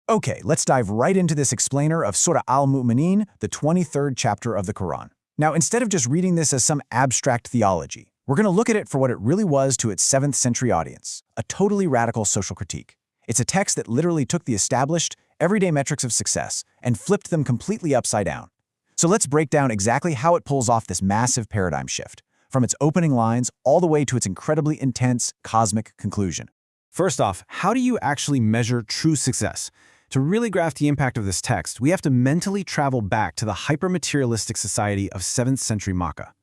Okay, let's dive right into this explainer of Surah Al-Mu'minun, the 23rd chapter of the Quran. Now, instead of just reading this as some abstract theology, we're going to look at it for what it really was to its 7th century audience, a totally radical social critique. It's a text that literally took the established, everyday metrics of success and flipped them completely upside down. So let's break down exactly how it pulls off this massive paradigm shift, from its opening lines all the way to its incredibly intense, cosmic conclusion. First off, how do you actually measure true success? To really grasp the impact of this text, we have to mentally travel back to the hyper-materialistic society of 7th century Makkah.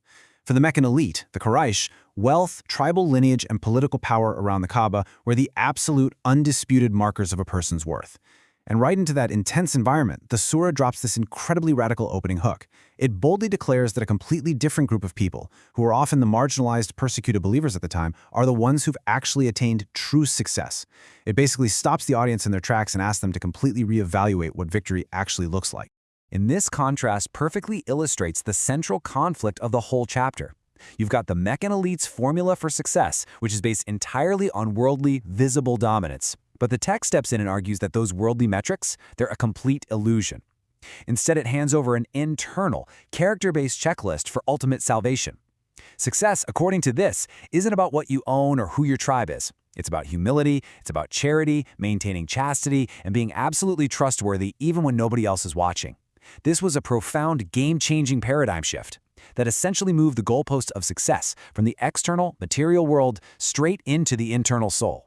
For the Meccan elite, the Quraysh, wealth, tribal lineage, and political power around the Kaaba were the absolute, undisputed markers of a person's worth. And right into that intense environment, the surah drops this incredibly radical opening hook. It boldly declares that a completely different group of people, who are often the marginalized, persecuted believers at the time, are the ones who've actually attained true success. It basically stops the audience in their tracks and asks them to completely reevaluate what victory actually looks like. And this contrast perfectly illustrates the central conflict of the whole chapter. You've got the Meccan elite's formula for success, which is based entirely on worldly, visible dominance. But the text steps in and argues that those worldly metrics, they're a complete illusion. Instead, it hands over an internal, character-based checklist for ultimate salvation. Success, according to this, isn't about what you own or who your tribe is. It's about humility, it's about charity, maintaining chastity, and being absolutely trustworthy even when nobody else is watching. This was a profound, game-changing paradigm shift that essentially moved the goalpost of success from the external, material world straight into the internal soul.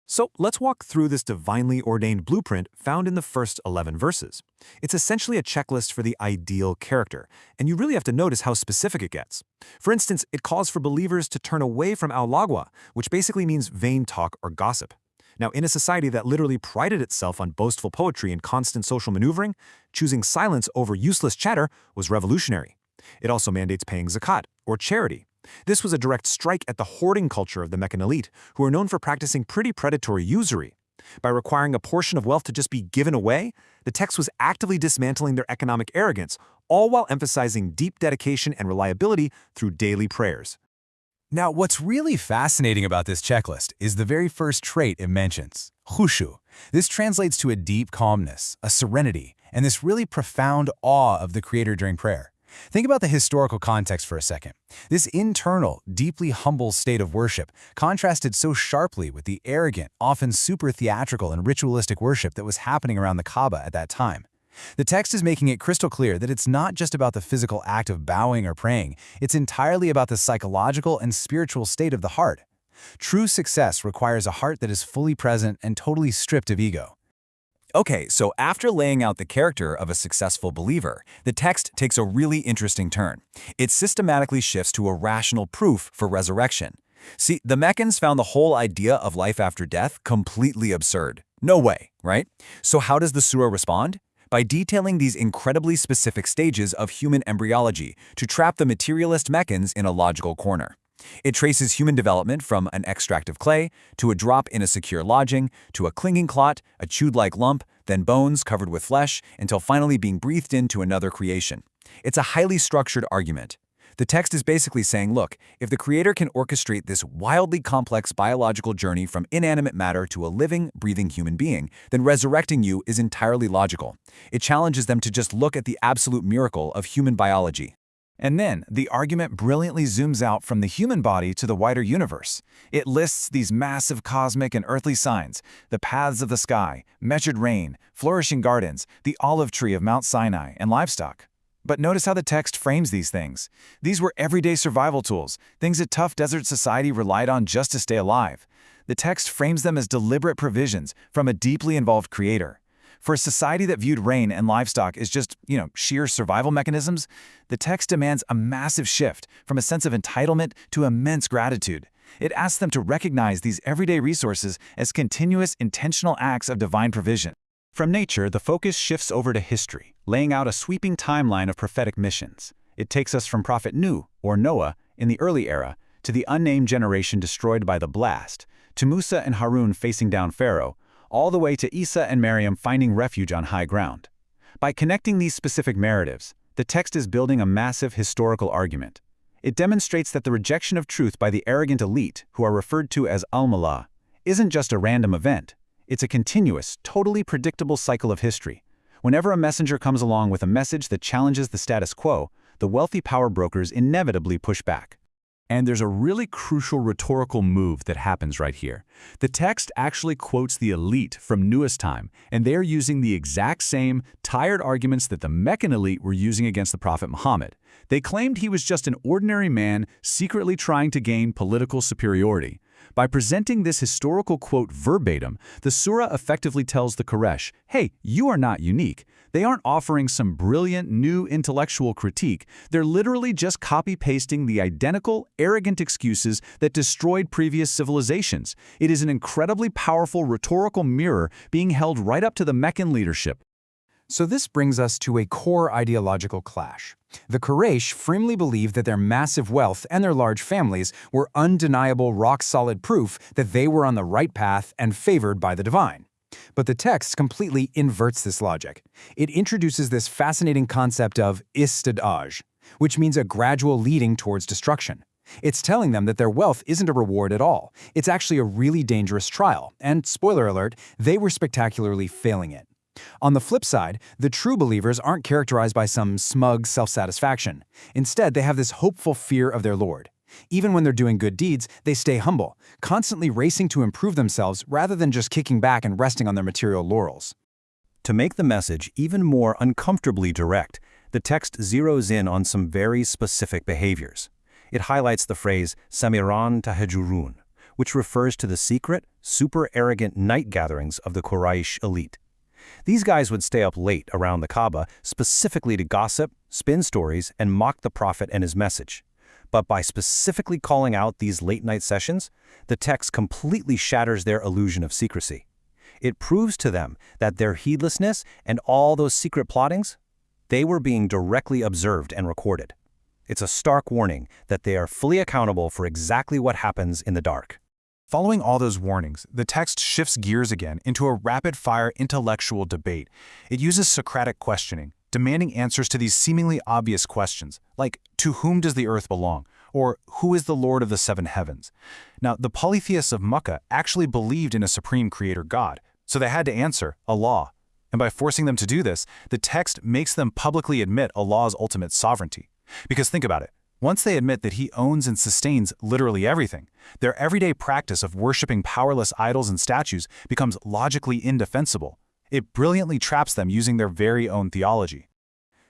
So let's walk through this divinely ordained blueprint found in the first 11 verses. It's essentially a checklist for the ideal character, and you really have to notice how specific it gets. For instance, it calls for believers to turn away from al-Laghw, which basically means vain talk or gossip. Now, in a society that literally prided itself on boastful poetry and constant social maneuvering, choosing silence over useless chatter was revolutionary. It also mandates paying zakat, or charity. This was a direct strike at the hoarding culture of the Meccan elite, who are known for practicing pretty predatory usury. By requiring a portion of wealth to just be given away, the text was actively dismantling their economic arrogance, all while emphasizing deep dedication and reliability through daily prayers. Now, what's really fascinating about this checklist is the very first trait it mentions, Khushu. This translates to a deep calmness, a serenity, and this really profound awe of the Creator during prayer. Think about the historical context for a second. This internal, deeply humble state of worship contrasted so sharply with the arrogant, often super theatrical and ritualistic worship that was happening around the Kaaba at that time. The text is making it crystal clear that it's not just about the physical act of bowing or praying, it's entirely about the psychological and spiritual state of the heart. True success requires a heart that is fully present and totally stripped of ego. Okay, so after laying out the character of a successful believer, the text takes a really interesting turn. It systematically shifts to a rational proof for resurrection. See, the Meccans found the whole idea of life after death completely absurd. No way, right? So how does the surah respond? By detailing these incredibly specific stages of human embryology to trap the materialist Meccans in a logical corner. It traces human development from an extract of clay, to a drop in a secure lodging, to a clinging clot, a chewed-like lump, then bones covered with flesh, until finally being breathed into another creation. It's a highly structured argument. The text is basically saying, look, if the Creator can orchestrate this wildly complex biological journey from inanimate matter to a living, breathing human being, then resurrecting you is entirely logical. It challenges them to just look at the absolute miracle of human biology. And then, the argument brilliantly zooms out from the human body to the wider universe. It lists these massive cosmic and earthly signs, the paths of the sky, measured rain, flourishing gardens, the olive tree of Mount Sinai, and livestock. But notice how the text frames these things. These were everyday survival tools, things a tough desert society relied on just to stay alive. The text frames them as deliberate provisions from a deeply involved Creator. For a society that viewed rain and livestock as just, sheer survival mechanisms, the text demands a massive shift from a sense of entitlement to immense gratitude. It asks them to recognize these everyday resources as continuous, intentional acts of divine provision. From nature, the focus shifts over to history, laying out a sweeping timeline of prophetic missions. It takes us from Prophet Nuh, or Noah, in the early era, to the unnamed generation destroyed by the blast, to Musa and Harun facing down Pharaoh, all the way to Isa and Maryam finding refuge on high ground. By connecting these specific narratives, the text is building a massive historical argument. It demonstrates that the rejection of truth by the arrogant elite, who are referred to as al-Mullah, isn't just a random event. It's a continuous, totally predictable cycle of history. Whenever a messenger comes along with a message that challenges the status quo, the wealthy power brokers inevitably push back. And there's a really crucial rhetorical move that happens right here. The text actually quotes the elite from newest time, and they're using the exact same tired arguments that the Meccan elite were using against the Prophet Muhammad. They claimed he was just an ordinary man secretly trying to gain political superiority. By presenting this historical quote verbatim, the surah effectively tells the Quraysh, hey, you are not unique. They aren't offering some brilliant new intellectual critique. They're literally just copy-pasting the identical, arrogant excuses that destroyed previous civilizations. It is an incredibly powerful rhetorical mirror being held right up to the Meccan leadership. So this brings us to a core ideological clash. The Quraysh firmly believed that their massive wealth and their large families were undeniable rock-solid proof that they were on the right path and favored by the divine. But the text completely inverts this logic. It introduces this fascinating concept of istidaj, which means a gradual leading towards destruction. It's telling them that their wealth isn't a reward at all. It's actually a really dangerous trial, and spoiler alert, they were spectacularly failing it. On the flip side, the true believers aren't characterized by some smug self-satisfaction. Instead, they have this hopeful fear of their Lord. Even when they're doing good deeds, they stay humble, constantly racing to improve themselves rather than just kicking back and resting on their material laurels. To make the message even more uncomfortably direct, the text zeroes in on some very specific behaviors. It highlights the phrase Samiran Tahajurun, which refers to the secret, super-arrogant night gatherings of the Quraysh elite. These guys would stay up late around the Kaaba specifically to gossip, spin stories, and mock the Prophet and his message. But by specifically calling out these late-night sessions, the text completely shatters their illusion of secrecy. It proves to them that their heedlessness and all those secret plottings, they were being directly observed and recorded. It's a stark warning that they are fully accountable for exactly what happens in the dark. Following all those warnings, the text shifts gears again into a rapid-fire intellectual debate. It uses Socratic questioning, demanding answers to these seemingly obvious questions, like, to whom does the earth belong? Or, who is the Lord of the seven heavens? Now, the polytheists of Makkah actually believed in a supreme creator God, so they had to answer, Allah. And by forcing them to do this, the text makes them publicly admit Allah's ultimate sovereignty. Because think about it. Once they admit that he owns and sustains literally everything, their everyday practice of worshiping powerless idols and statues becomes logically indefensible. It brilliantly traps them using their very own theology.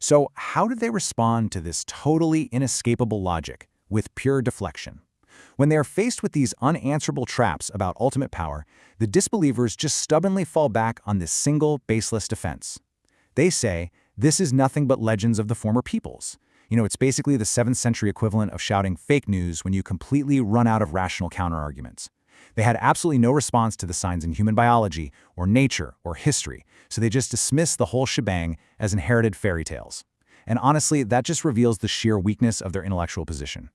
So how did they respond to this totally inescapable logic? With pure deflection. When they are faced with these unanswerable traps about ultimate power, the disbelievers just stubbornly fall back on this single, baseless defense. They say, this is nothing but legends of the former peoples. It's basically the 7th century equivalent of shouting fake news when you completely run out of rational counterarguments. They had absolutely no response to the signs in human biology, or nature, or history, so they just dismissed the whole shebang as inherited fairy tales. And honestly, that just reveals the sheer weakness of their intellectual position.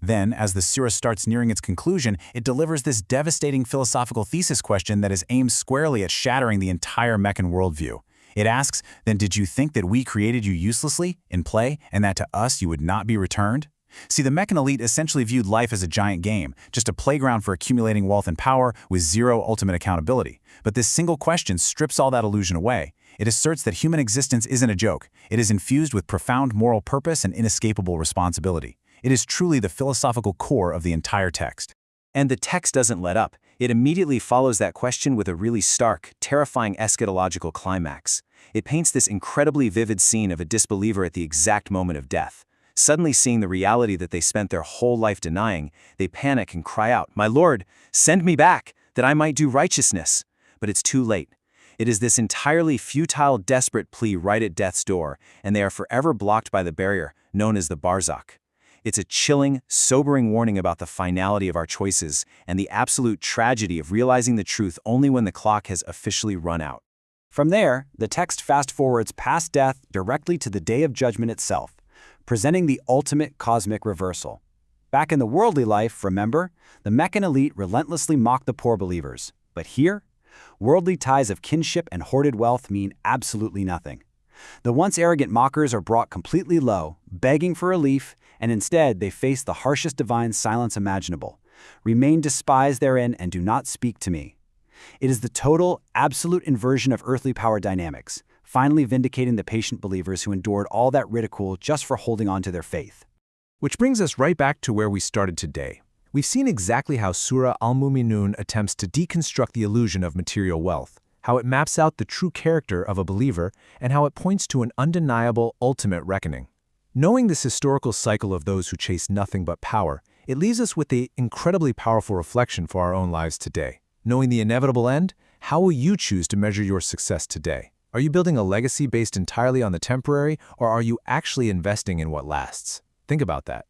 Then, as the surah starts nearing its conclusion, it delivers this devastating philosophical thesis question that is aimed squarely at shattering the entire Meccan worldview. It asks, then did you think that we created you uselessly, in play, and that to us you would not be returned? See, the Meccan elite essentially viewed life as a giant game, just a playground for accumulating wealth and power with zero ultimate accountability. But this single question strips all that illusion away. It asserts that human existence isn't a joke. It is infused with profound moral purpose and inescapable responsibility. It is truly the philosophical core of the entire text. And the text doesn't let up. It immediately follows that question with a really stark, terrifying eschatological climax. It paints this incredibly vivid scene of a disbeliever at the exact moment of death. Suddenly seeing the reality that they spent their whole life denying, they panic and cry out, "My Lord, send me back, that I might do righteousness." But it's too late. It is this entirely futile, desperate plea right at death's door, and they are forever blocked by the barrier known as the barzakh. It's a chilling, sobering warning about the finality of our choices and the absolute tragedy of realizing the truth only when the clock has officially run out. From there, the text fast-forwards past death directly to the day of judgment itself, presenting the ultimate cosmic reversal. Back in the worldly life, remember, the Meccan elite relentlessly mocked the poor believers. But here, worldly ties of kinship and hoarded wealth mean absolutely nothing. The once arrogant mockers are brought completely low, begging for relief, and instead they face the harshest divine silence imaginable. Remain despised therein and do not speak to me. It is the total, absolute inversion of earthly power dynamics, finally vindicating the patient believers who endured all that ridicule just for holding on to their faith. Which brings us right back to where we started today. We've seen exactly how Surah Al-Mu'minun attempts to deconstruct the illusion of material wealth, how it maps out the true character of a believer, and how it points to an undeniable ultimate reckoning. Knowing this historical cycle of those who chase nothing but power, it leaves us with an incredibly powerful reflection for our own lives today. Knowing the inevitable end, how will you choose to measure your success today? Are you building a legacy based entirely on the temporary, or are you actually investing in what lasts? Think about that.